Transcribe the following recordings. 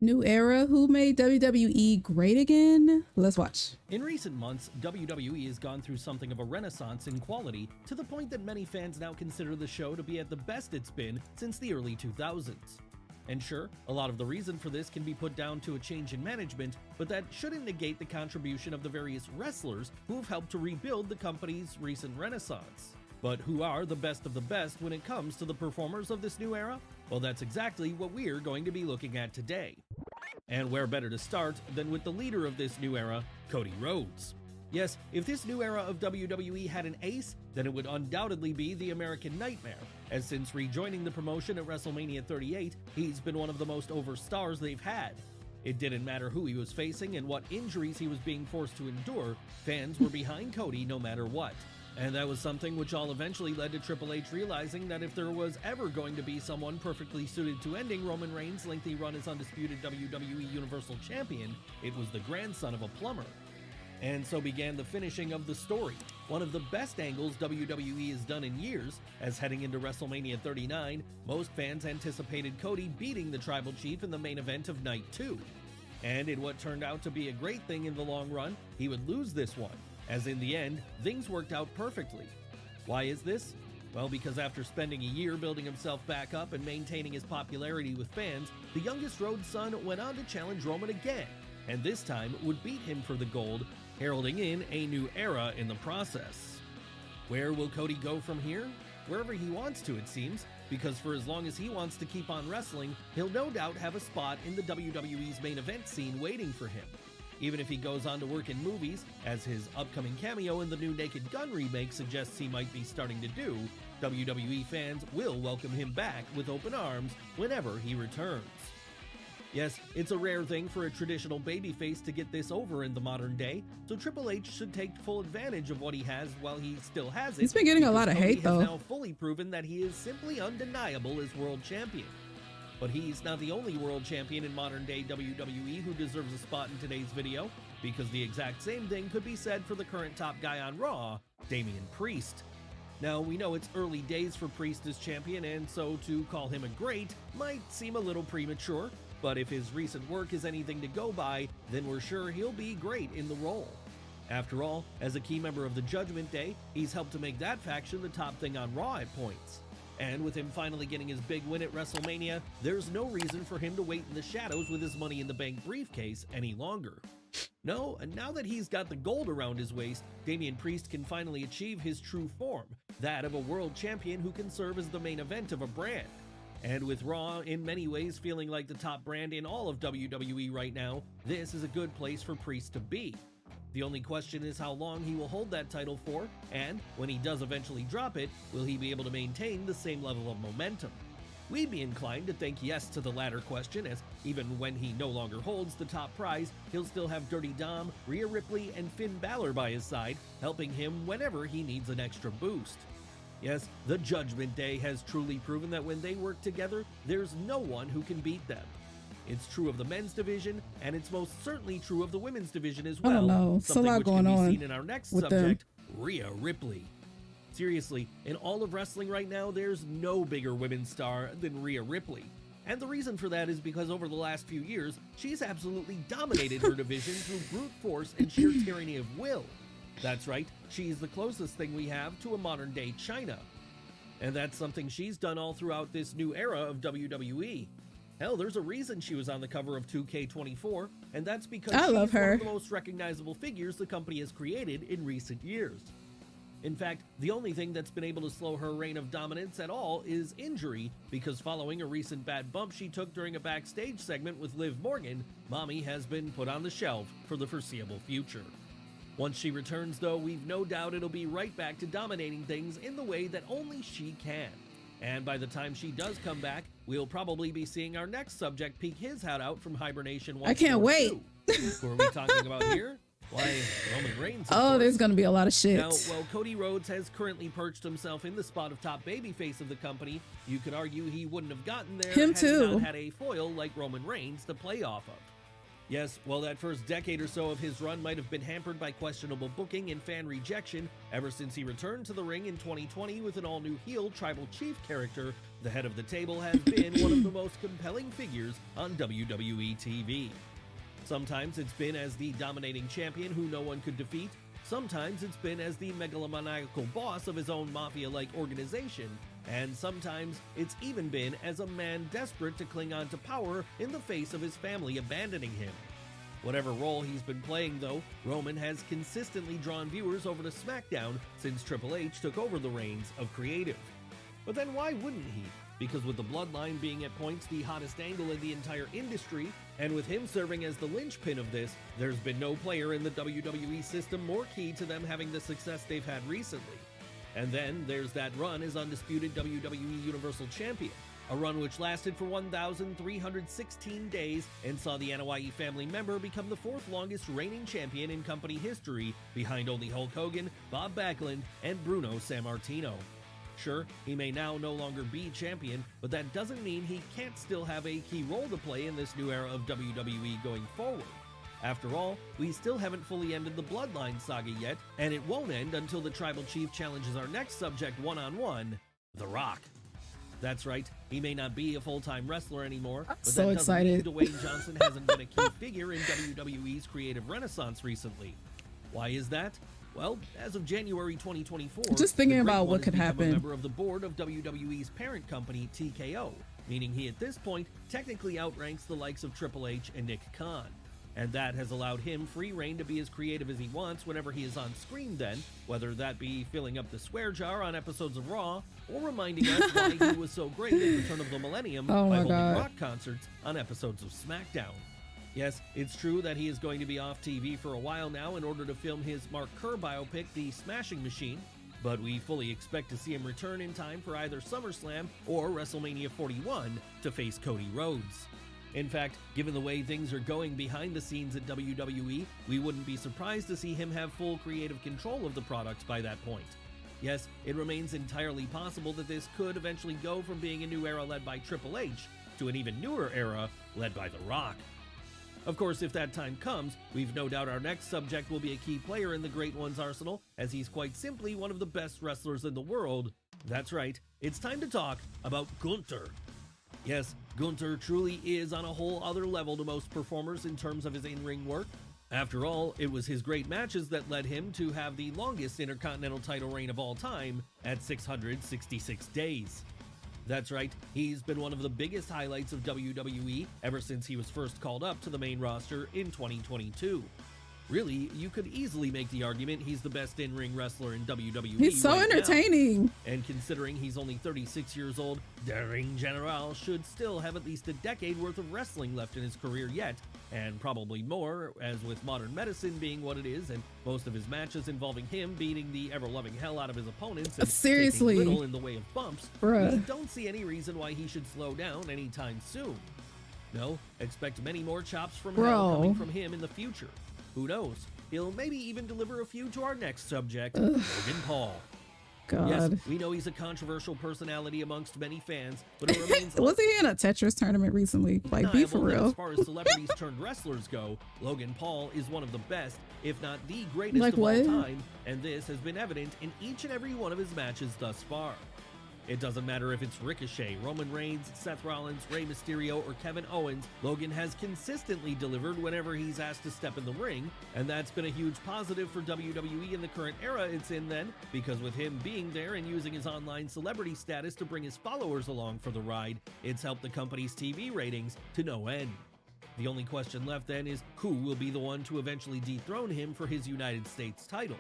New era. Who made WWE great again? Let's watch. In recent months, WWE has gone through something of a renaissance in quality, to the point that many fans now consider the show to be at the best it's been since the early 2000s. And sure, a lot of the reason for this can be put down to a change in management, but that shouldn't negate the contribution of the various wrestlers who have helped to rebuild the company's recent renaissance. But who are the best of the best when it comes to the performers of this new era? Well, that's exactly what we're going to be looking at today. And where better to start than with the leader of this new era, Cody Rhodes. Yes, if this new era of WWE had an ace, then it would undoubtedly be the American Nightmare, as since rejoining the promotion at WrestleMania 38, he's been one of the most over stars they've had. It didn't matter who he was facing and what injuries he was being forced to endure, fans were behind Cody no matter what. And that was something which all eventually led to Triple H realizing that if there was ever going to be someone perfectly suited to ending Roman Reigns' lengthy run as undisputed WWE Universal Champion, it was the grandson of a plumber. And so began the finishing of the story, one of the best angles WWE has done in years, as heading into WrestleMania 39, most fans anticipated Cody beating the Tribal Chief in the main event of Night 2. And in what turned out to be a great thing in the long run, he would lose this one, as in the end, things worked out perfectly. Why is this? Well, because after spending a year building himself back up and maintaining his popularity with fans, the youngest Rhodes' son went on to challenge Roman again, and this time would beat him for the gold, heralding in a new era in the process. Where will Cody go from here? Wherever he wants to, it seems, because for as long as he wants to keep on wrestling, he'll no doubt have a spot in the WWE's main event scene waiting for him. Even if he goes on to work in movies, as his upcoming cameo in the new Naked Gun remake suggests he might be starting to do, WWE fans will welcome him back with open arms whenever he returns. Yes, it's a rare thing for a traditional babyface to get this over in the modern day, so Triple H should take full advantage of what he has while he still has it. He's been getting a lot of hate, though. He has now fully proven that he is simply undeniable as world champion. But he's not the only world champion in modern-day WWE who deserves a spot in today's video, because the exact same thing could be said for the current top guy on Raw, Damien Priest. Now, we know it's early days for Priest as champion, and so to call him a great might seem a little premature, but if his recent work is anything to go by, then we're sure he'll be great in the role. After all, as a key member of the Judgment Day, he's helped to make that faction the top thing on Raw at points. And with him finally getting his big win at WrestleMania, there's no reason for him to wait in the shadows with his Money in the Bank briefcase any longer. No, and now that he's got the gold around his waist, Damien Priest can finally achieve his true form, that of a world champion who can serve as the main event of a brand. And with Raw in many ways feeling like the top brand in all of WWE right now, this is a good place for Priest to be. The only question is how long he will hold that title for, and when he does eventually drop it, will he be able to maintain the same level of momentum? We'd be inclined to think yes to the latter question, as even when he no longer holds the top prize, he'll still have Dirty Dom, Rhea Ripley, and Finn Balor by his side, helping him whenever he needs an extra boost. Yes, the Judgment Day has truly proven that when they work together, there's no one who can beat them. It's true of the men's division, and it's most certainly true of the women's division as well. I don't know. It's a lot going on seen in our next subject, Rhea Ripley. Seriously, in all of wrestling right now, there's no bigger women's star than Rhea Ripley. And the reason for that is because over the last few years, she's absolutely dominated her division through brute force and sheer tyranny of will. That's right, she's the closest thing we have to a modern-day Chyna. And that's something she's done all throughout this new era of WWE. Hell, there's a reason she was on the cover of 2K24, and that's because she's one of the most recognizable figures the company has created in recent years. In fact, the only thing that's been able to slow her reign of dominance at all is injury, because following a recent bad bump she took during a backstage segment with Liv Morgan, Mommy has been put on the shelf for the foreseeable future. Once she returns, though, we've no doubt it'll be right back to dominating things in the way that only she can. And by the time she does come back, we'll probably be seeing our next subject peek his hat out from hibernation. I can't wait. Who are we talking about here? Why, Roman Reigns. Oh, there's going to be a lot of shit. Now, while Cody Rhodes has currently perched himself in the spot of top babyface of the company, you could argue he wouldn't have gotten there had he not had a foil like Roman Reigns to play off of. Yes, while that first decade or so of his run might have been hampered by questionable booking and fan rejection, ever since he returned to the ring in 2020 with an all-new heel Tribal Chief character, the head of the table has been one of the most compelling figures on WWE TV. Sometimes it's been as the dominating champion who no one could defeat, sometimes it's been as the megalomaniacal boss of his own mafia-like organization, and sometimes it's even been as a man desperate to cling on to power in the face of his family abandoning him. Whatever role he's been playing, though, Roman has consistently drawn viewers over to SmackDown since Triple H took over the reins of creative. But then why wouldn't he? Because with the Bloodline being at points the hottest angle in the entire industry, and with him serving as the linchpin of this, there's been no player in the WWE system more key to them having the success they've had recently. And then there's that run as undisputed WWE Universal Champion, a run which lasted for 1,316 days and saw the NYE family member become the fourth longest reigning champion in company history, behind only Hulk Hogan, Bob Backlund, and Bruno Sammartino. Sure, he may now no longer be champion, but that doesn't mean he can't still have a key role to play in this new era of WWE going forward. After all, we still haven't fully ended the Bloodline saga yet, and it won't end until the Tribal Chief challenges our next subject one-on-one, The Rock. That's right, he may not be a full-time wrestler anymore, but so that doesn't mean excited. Dwayne Johnson hasn't been a key figure in WWE's creative renaissance recently. Why is that? Well, as of January 2024, Just thinking the Great about One what has could become happen. a member of the board of WWE's parent company, TKO, meaning he at this point technically outranks the likes of Triple H and Nick Khan. And that has allowed him free reign to be as creative as he wants whenever he is on screen then, whether that be filling up the swear jar on episodes of Raw, or reminding us why he was so great at Return of the Millennium by holding rock concerts on episodes of SmackDown. Yes, it's true that he is going to be off TV for a while now in order to film his Mark Kerr biopic, The Smashing Machine, but we fully expect to see him return in time for either SummerSlam or WrestleMania 41 to face Cody Rhodes. In fact, given the way things are going behind the scenes at WWE, we wouldn't be surprised to see him have full creative control of the product by that point. Yes, it remains entirely possible that this could eventually go from being a new era led by Triple H to an even newer era led by The Rock. Of course, if that time comes, we've no doubt our next subject will be a key player in the Great One's arsenal, as he's quite simply one of the best wrestlers in the world. That's right, it's time to talk about Gunther. Yes, Gunther truly is on a whole other level to most performers in terms of his in-ring work. After all, it was his great matches that led him to have the longest Intercontinental title reign of all time at 666 days. That's right, he's been one of the biggest highlights of WWE ever since he was first called up to the main roster in 2022. Really, you could easily make the argument he's the best in-ring wrestler in WWE. He's so right entertaining. now. And considering he's only 36 years old, the Ring General should still have at least a decade worth of wrestling left in his career yet, and probably more, as with modern medicine being what it is, and most of his matches involving him beating the ever-loving hell out of his opponents and Seriously. taking little in the way of bumps, Bruh. we don't see any reason why he should slow down anytime soon. No, expect many more chops from hell coming from him in the future. Who knows? He'll maybe even deliver a few to our next subject, Logan Paul. God. Yes, we know he's a controversial personality amongst many fans, but it remains Wasn't he in a Tetris tournament recently? Like, be for undeniable that real. as far as celebrities turned wrestlers go, Logan Paul is one of the best, if not the greatest Like of what? all time, and this has been evident in each and every one of his matches thus far. It doesn't matter if it's Ricochet, Roman Reigns, Seth Rollins, Rey Mysterio, or Kevin Owens, Logan has consistently delivered whenever he's asked to step in the ring, and that's been a huge positive for WWE in the current era it's in then, because with him being there and using his online celebrity status to bring his followers along for the ride, it's helped the company's TV ratings to no end. The only question left then is who will be the one to eventually dethrone him for his United States title.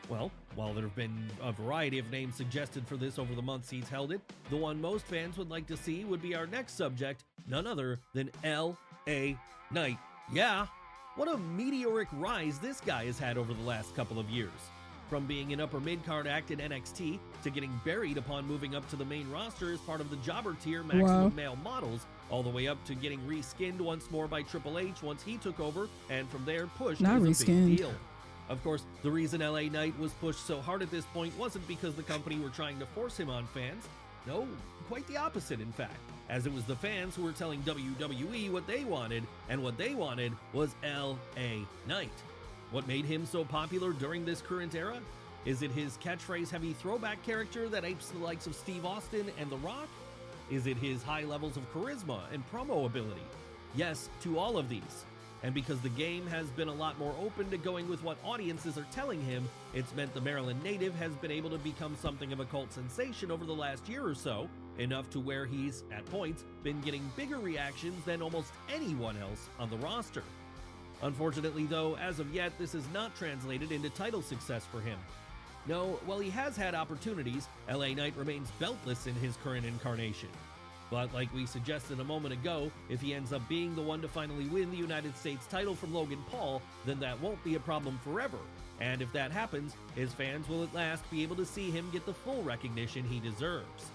Well, while there have been a variety of names suggested for this over the months he's held it, the one most fans would like to see would be our next subject, none other than L.A. Knight. Yeah, what a meteoric rise this guy has had over the last couple of years. From being an upper mid-card act in NXT to getting buried upon moving up to the main roster as part of the jobber tier maximum male models, all the way up to getting reskinned once more by Triple H once he took over, and from there pushed Not as a reskinned. big deal. Of course, the reason LA Knight was pushed so hard at this point wasn't because the company were trying to force him on fans. No, quite the opposite in fact, as it was the fans who were telling WWE what they wanted, and what they wanted was LA Knight. What made him so popular during this current era? Is it his catchphrase-heavy throwback character that apes the likes of Steve Austin and The Rock? Is it his high levels of charisma and promo ability? Yes, to all of these. And because the game has been a lot more open to going with what audiences are telling him, it's meant the Maryland native has been able to become something of a cult sensation over the last year or so, enough to where he's, at points, been getting bigger reactions than almost anyone else on the roster. Unfortunately though, as of yet, this has not translated into title success for him. No, while he has had opportunities, LA Knight remains beltless in his current incarnation. But like we suggested a moment ago, if he ends up being the one to finally win the United States title from Logan Paul, then that won't be a problem forever. And if that happens, his fans will at last be able to see him get the full recognition he deserves.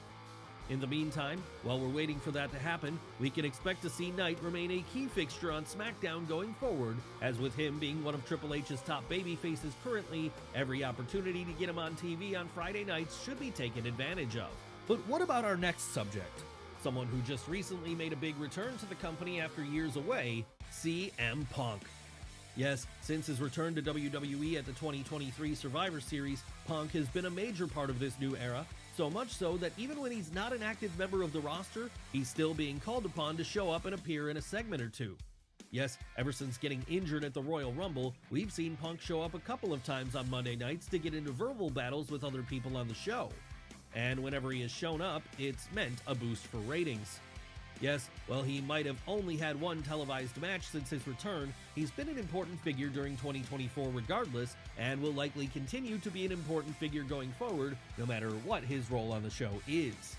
In the meantime, while we're waiting for that to happen, we can expect to see Knight remain a key fixture on SmackDown going forward, as with him being one of Triple H's top babyfaces currently, every opportunity to get him on TV on Friday nights should be taken advantage of. But what about our next subject? Someone who just recently made a big return to the company after years away, CM Punk. Yes, since his return to WWE at the 2023 Survivor Series, Punk has been a major part of this new era, so much so that even when he's not an active member of the roster, he's still being called upon to show up and appear in a segment or two. Yes, ever since getting injured at the Royal Rumble, we've seen Punk show up a couple of times on Monday nights to get into verbal battles with other people on the show. And whenever he has shown up, it's meant a boost for ratings. Yes, while he might have only had one televised match since his return, he's been an important figure during 2024 regardless, and will likely continue to be an important figure going forward, no matter what his role on the show is.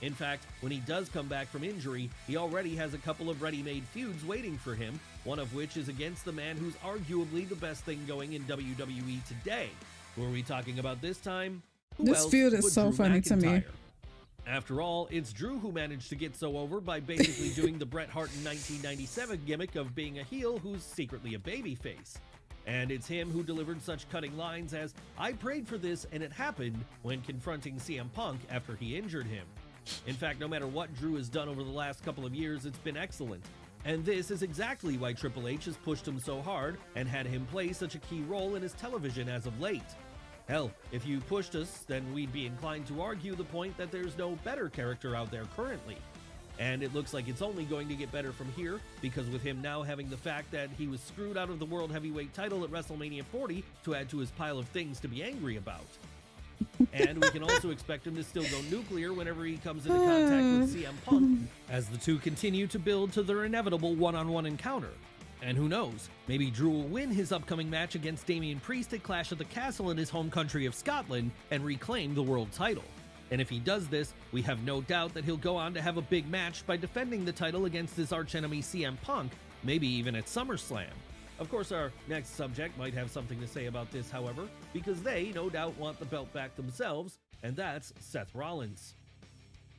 In fact, when he does come back from injury, he already has a couple of ready-made feuds waiting for him, one of which is against the man who's arguably the best thing going in WWE today. Who are we talking about this time? This feud is so funny to me. After all, it's Drew who managed to get so over by basically doing the Bret Hart in 1997 gimmick of being a heel who's secretly a babyface. And it's him who delivered such cutting lines as, "I prayed for this and it happened," when confronting CM Punk after he injured him. In fact, no matter what Drew has done over the last couple of years, it's been excellent. And this is exactly why Triple H has pushed him so hard and had him play such a key role in his television as of late. Hell, if you pushed us, then we'd be inclined to argue the point that there's no better character out there currently. And it looks like it's only going to get better from here, because with him now having the fact that he was screwed out of the World Heavyweight title at WrestleMania 40 to add to his pile of things to be angry about. And we can also expect him to still go nuclear whenever he comes into contact with CM Punk, as the two continue to build to their inevitable one-on-one encounter. And who knows, maybe Drew will win his upcoming match against Damien Priest at Clash at the Castle in his home country of Scotland and reclaim the world title. And if he does this, we have no doubt that he'll go on to have a big match by defending the title against his archenemy CM Punk, maybe even at SummerSlam. Of course, our next subject might have something to say about this, however, because they no doubt want the belt back themselves, and that's Seth Rollins.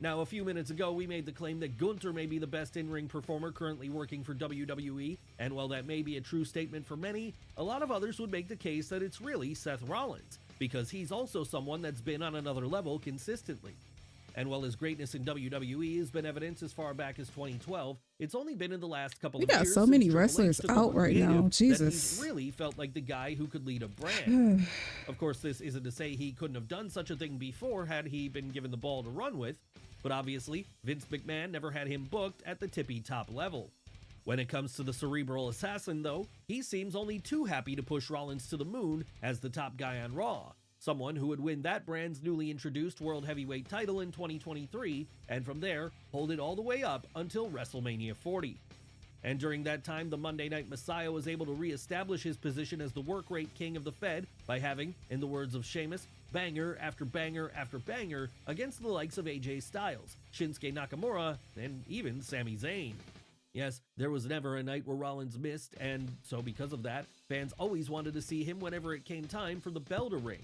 Now, a few minutes ago, we made the claim that Gunther may be the best in-ring performer currently working for WWE, and while that may be a true statement for many, a lot of others would make the case that it's really Seth Rollins, because he's also someone that's been on another level consistently. And while his greatness in WWE has been evident as far back as 2012, it's only been in the last couple of years. We got so many wrestlers out right now, Jesus. He really felt like the guy who could lead a brand. Of course, this isn't to say he couldn't have done such a thing before had he been given the ball to run with, but obviously, Vince McMahon never had him booked at the tippy top level. When it comes to the cerebral assassin, though, he seems only too happy to push Rollins to the moon as the top guy on Raw, someone who would win that brand's newly introduced World Heavyweight title in 2023, and from there, hold it all the way up until WrestleMania 40. And during that time, the Monday Night Messiah was able to re-establish his position as the work rate king of the Fed by having, in the words of Sheamus, banger after banger after banger against the likes of AJ Styles, Shinsuke Nakamura, and even Sami Zayn. Yes, there was never a night where Rollins missed, and so because of that, fans always wanted to see him whenever it came time for the bell to ring.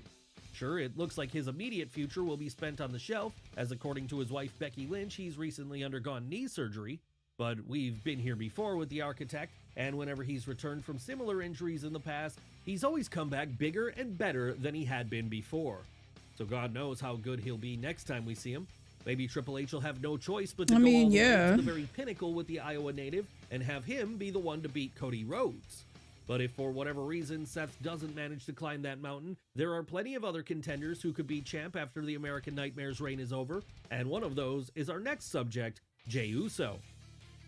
Sure, it looks like his immediate future will be spent on the shelf, as according to his wife Becky Lynch, he's recently undergone knee surgery. But we've been here before with the Architect, and whenever he's returned from similar injuries in the past, he's always come back bigger and better than he had been before. So God knows how good he'll be next time we see him. Maybe Triple H will have no choice but to go all the way to the very pinnacle with the Iowa native and have him be the one to beat Cody Rhodes. But if for whatever reason Seth doesn't manage to climb that mountain, there are plenty of other contenders who could be champ after the American Nightmare's reign is over, and one of those is our next subject, Jey Uso.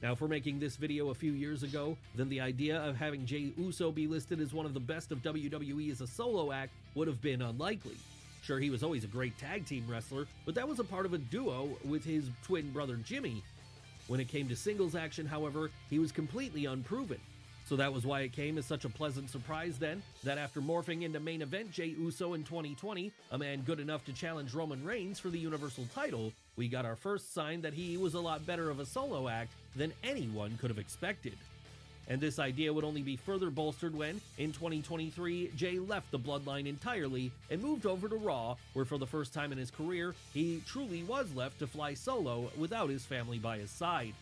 Now, for making this video a few years ago, then the idea of having Jey Uso be listed as one of the best of WWE as a solo act would have been unlikely. Sure, he was always a great tag team wrestler, but that was a part of a duo with his twin brother Jimmy. When it came to singles action, however, he was completely unproven. So that was why it came as such a pleasant surprise then, that after morphing into main event Jey Uso in 2020, a man good enough to challenge Roman Reigns for the Universal title, we got our first sign that he was a lot better of a solo act than anyone could have expected. And this idea would only be further bolstered when, in 2023, Jey left the bloodline entirely and moved over to Raw, where for the first time in his career, he truly was left to fly solo without his family by his side.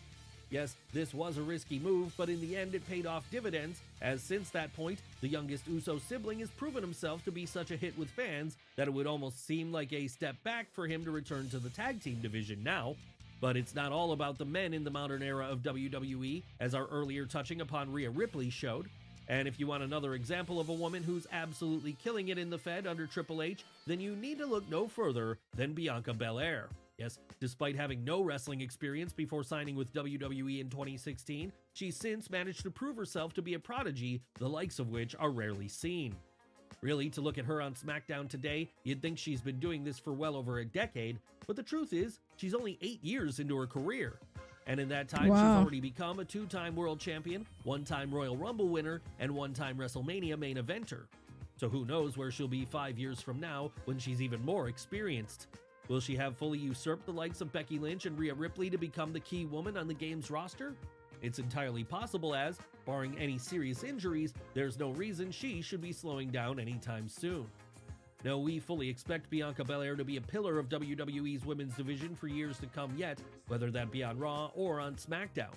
Yes, this was a risky move, but in the end it paid off dividends, as since that point, the youngest Uso sibling has proven himself to be such a hit with fans that it would almost seem like a step back for him to return to the tag team division now. But it's not all about the men in the modern era of WWE, as our earlier touching upon Rhea Ripley showed. And if you want another example of a woman who's absolutely killing it in the Fed under Triple H, then you need to look no further than Bianca Belair. Yes, despite having no wrestling experience before signing with WWE in 2016, she's since managed to prove herself to be a prodigy, the likes of which are rarely seen. Really, to look at her on SmackDown today, you'd think she's been doing this for well over a decade, but the truth is, she's only 8 years into her career. And in that time, she's already become a 2-time world champion, 1-time Royal Rumble winner, and 1-time WrestleMania main eventer. So who knows where she'll be 5 years from now when she's even more experienced. Will she have fully usurped the likes of Becky Lynch and Rhea Ripley to become the key woman on the game's roster? It's entirely possible as, barring any serious injuries, there's no reason she should be slowing down anytime soon. Now, we fully expect Bianca Belair to be a pillar of WWE's women's division for years to come yet, whether that be on Raw or on SmackDown.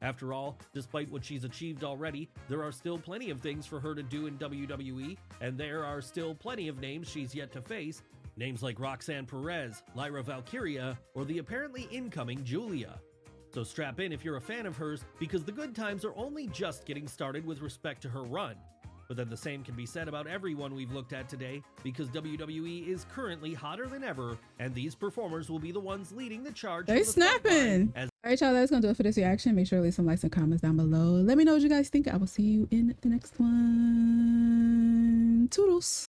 After all, despite what she's achieved already, there are still plenty of things for her to do in WWE, and there are still plenty of names she's yet to face. Names like Roxanne Perez, Lyra Valkyria, or the apparently incoming Julia. So strap in if you're a fan of hers, because the good times are only just getting started with respect to her run. But then the same can be said about everyone we've looked at today, because WWE is currently hotter than ever, and these performers will be the ones leading the charge. They snapping! Alright y'all, that's gonna do it for this reaction. Make sure to leave some likes and comments down below. Let me know what you guys think. I will see you in the next one. Toodles!